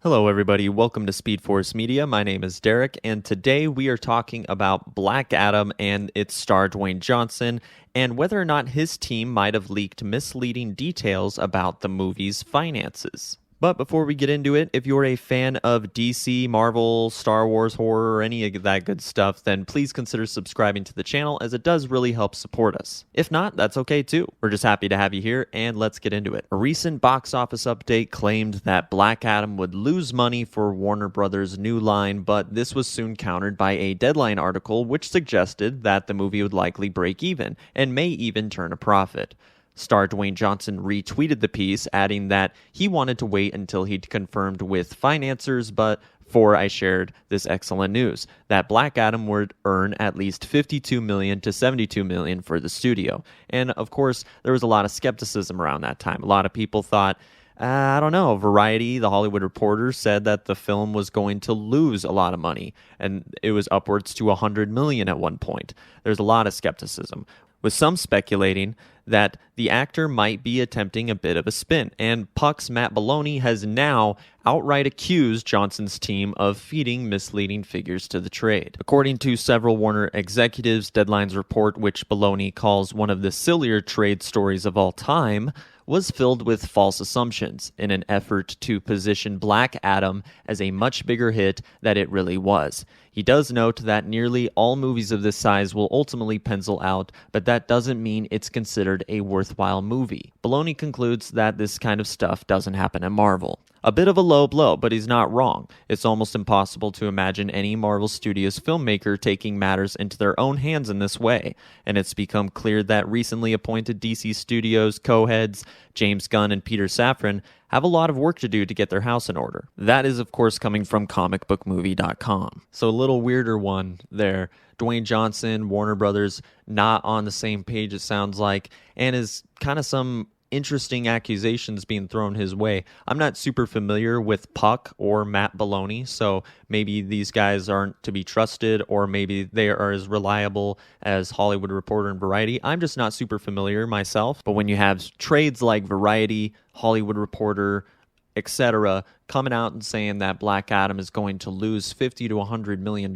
Hello, everybody. Welcome to Speed Force Media. My name is Derek, and today we are talking about Black Adam and its star Dwayne Johnson, and whether or not his team might have leaked misleading details about the movie's finances. But before we get into it, if you're a fan of DC, Marvel, Star Wars, horror, or any of that good stuff, then please consider subscribing to the channel as it does really help support us. If not, that's okay too. We're just happy to have you here, and let's get into it. A recent box office update claimed that Black Adam would lose money for Warner Brothers' new line, but this was soon countered by a Deadline article which suggested that the movie would likely break even, and may even turn a profit. Star Dwayne Johnson retweeted the piece, adding that he wanted to wait until he'd confirmed with financiers, but before I shared this excellent news, that Black Adam would earn at least $52 million to $72 million for the studio. And of course, there was a lot of skepticism around that time. A lot of people thought, I don't know, Variety, the Hollywood Reporter, said that the film was going to lose a lot of money, and it was upwards to $100 million at one point. There's a lot of skepticism, with some speculating that the actor might be attempting a bit of a spin, and Puck's Matt Belloni has now outright accused Johnson's team of feeding misleading figures to the trade. According to several Warner executives, Deadline's report, which Belloni calls one of the sillier trade stories of all time, was filled with false assumptions in an effort to position Black Adam as a much bigger hit than it really was. He does note that nearly all movies of this size will ultimately pencil out, but that doesn't mean it's considered a worthwhile movie. Belloni concludes that this kind of stuff doesn't happen at Marvel. A bit of a low blow, but he's not wrong. It's almost impossible to imagine any Marvel Studios filmmaker taking matters into their own hands in this way, and it's become clear that recently appointed DC Studios co-heads James Gunn and Peter Safran have a lot of work to do to get their house in order. That is, of course, coming from comicbookmovie.com. So a little weirder one there. Dwayne Johnson, Warner Brothers, not on the same page, it sounds like, and is kind of some interesting accusations being thrown his way. I'm not super familiar with Puck or Matt Belloni, so maybe these guys aren't to be trusted, or maybe they are as reliable as Hollywood Reporter and Variety. I'm just not super familiar myself, but when you have trades like Variety, Hollywood Reporter, etc., coming out and saying that Black Adam is going to lose $50 to $100 million,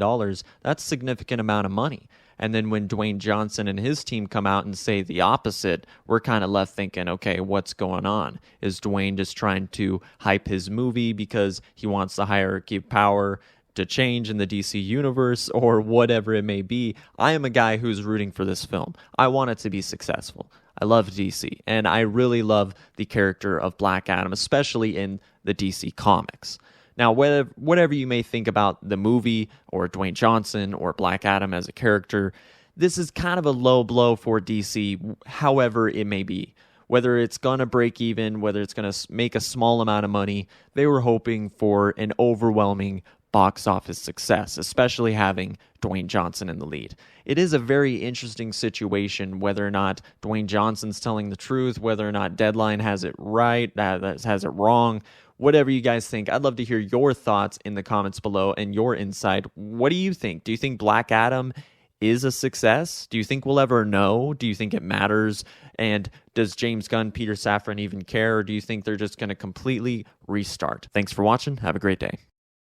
that's a significant amount of money. And then when Dwayne Johnson and his team come out and say the opposite, we're kind of left thinking, okay, what's going on? Is Dwayne just trying to hype his movie because he wants the hierarchy of power to change in the DC universe, or whatever it may be? I am a guy who's rooting for this film. I want it to be successful. I love DC, and I really love the character of Black Adam, especially in the DC comics. Now, whatever you may think about the movie, or Dwayne Johnson, or Black Adam as a character, this is kind of a low blow for DC, however it may be. Whether it's going to break even, whether it's going to make a small amount of money, they were hoping for an overwhelming box office success, especially having Dwayne Johnson in the lead. It is a very interesting situation whether or not Dwayne Johnson's telling the truth, whether or not Deadline has it right, has it wrong. Whatever you guys think, I'd love to hear your thoughts in the comments below and your insight. What do you think? Do you think Black Adam is a success? Do you think we'll ever know? Do you think it matters? And does James Gunn, Peter Safran even care? Or do you think they're just going to completely restart? Thanks for watching. Have a great day.